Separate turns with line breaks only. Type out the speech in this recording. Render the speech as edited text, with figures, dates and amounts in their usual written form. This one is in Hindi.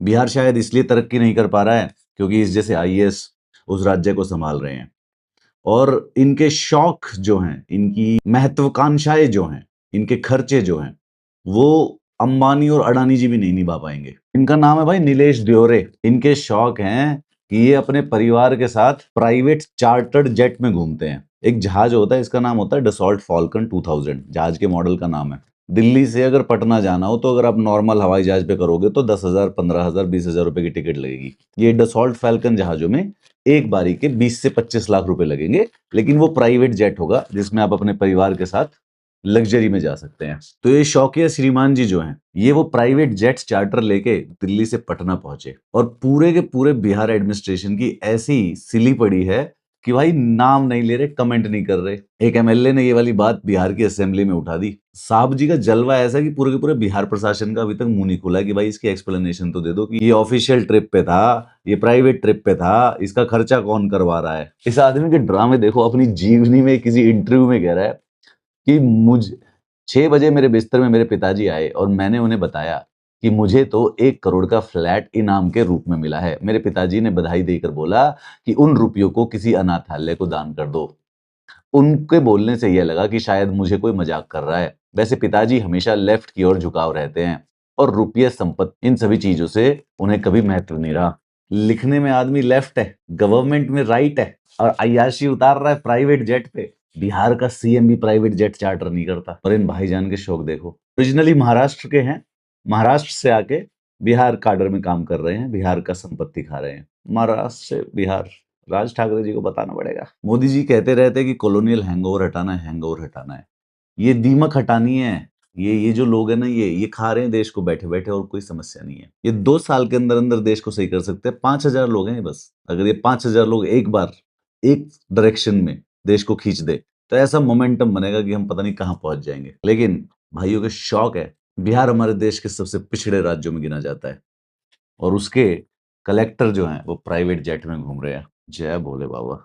बिहार शायद इसलिए तरक्की नहीं कर पा रहा है क्योंकि इस जैसे आईएएस उस राज्य को संभाल रहे हैं, और इनके शौक जो हैं, इनकी महत्वाकांक्षाएं जो हैं, इनके खर्चे जो हैं, वो अंबानी और अडानी जी भी नहीं निभा पाएंगे। इनका नाम है भाई नीलेश द्योरे। इनके शौक हैं कि ये अपने परिवार के साथ प्राइवेट चार्टर्ड जेट में घूमते हैं। एक जहाज होता है, इसका नाम होता है डसॉल्ट फॉल्कन 2000, जहाज के मॉडल का नाम है। दिल्ली से अगर पटना जाना हो तो अगर आप नॉर्मल हवाई जहाज पे करोगे तो 10,000, 15,000, 20,000 रुपए की टिकट लगेगी। ये डसॉल्ट फैल्कन जहाजों में एक बारी के 20 से 25 लाख रुपए लगेंगे, लेकिन वो प्राइवेट जेट होगा जिसमें आप अपने परिवार के साथ लग्जरी में जा सकते हैं। तो ये शौकिया श्रीमान जी जो हैं, ये वो प्राइवेट जेट्स चार्टर लेके दिल्ली से पटना पहुंचे, और पूरे के पूरे बिहार एडमिनिस्ट्रेशन की ऐसी सिली पड़ी है कि भाई नाम नहीं ले रहे, कमेंट नहीं कर रहे। एक एमएलए ने ये वाली बात बिहार की असेंबली में उठा दी। साहब जी का जलवा ऐसा कि पूरे के पूरे बिहार प्रशासन का अभी तक मुंह नहीं खुला है कि भाई इसकी एक्सप्लेनेशन तो दे दो कि ये ऑफिशियल ट्रिप पे था, ये प्राइवेट ट्रिप पे था, इसका खर्चा कौन करवा रहा है। इस आदमी के ड्रामे देखो। अपनी जीवनी में किसी इंटरव्यू में कह रहा है कि मुझ 6 बजे मेरे बिस्तर में मेरे पिताजी आए और मैंने उन्हें बताया कि मुझे तो 1 करोड़ का फ्लैट इनाम के रूप में मिला है। मेरे पिताजी ने बधाई देकर बोला कि उन रुपयों को किसी अनाथालय को दान कर दो। उनके बोलने से यह लगा कि शायद मुझे कोई मजाक कर रहा है। वैसे पिताजी हमेशा लेफ्ट की ओर झुकाव रहते हैं, और रुपये, संपत्ति, इन सभी चीजों से उन्हें कभी महत्व नहीं रहा। लिखने में आदमी लेफ्ट है, गवर्नमेंट में राइट है, और अय्याशी उतार रहा है प्राइवेट जेट पे। बिहार का सीएम भी प्राइवेट जेट चार्टर नहीं करता। और इन भाईजान के शौक देखो। ओरिजिनली महाराष्ट्र के हैं, महाराष्ट्र से आके बिहार काडर में काम कर रहे हैं, बिहार का संपत्ति खा रहे हैं। महाराष्ट्र से बिहार, राज ठाकरे जी को बताना पड़ेगा। मोदी जी कहते रहते हैं कि कॉलोनियल हैंगओवर हटाना है, हैंगओवर हटाना है। ये दीमक हटानी है। ये जो लोग हैं ना, ये खा रहे हैं देश को बैठे बैठे, और कोई समस्या नहीं है। ये 2 साल के अंदर अंदर देश को सही कर सकते हैं। 5,000 लोग हैं ये बस। अगर ये 5,000 लोग एक बार एक डायरेक्शन में देश को खींच दे तो ऐसा मोमेंटम बनेगा कि हम पता नहीं कहां पहुंच जाएंगे। लेकिन भाइयों के शौक है। बिहार हमारे देश के सबसे पिछड़े राज्यों में गिना जाता है, और उसके कलेक्टर जो हैं वो प्राइवेट जेट में घूम रहे हैं। जय भोले बाबा।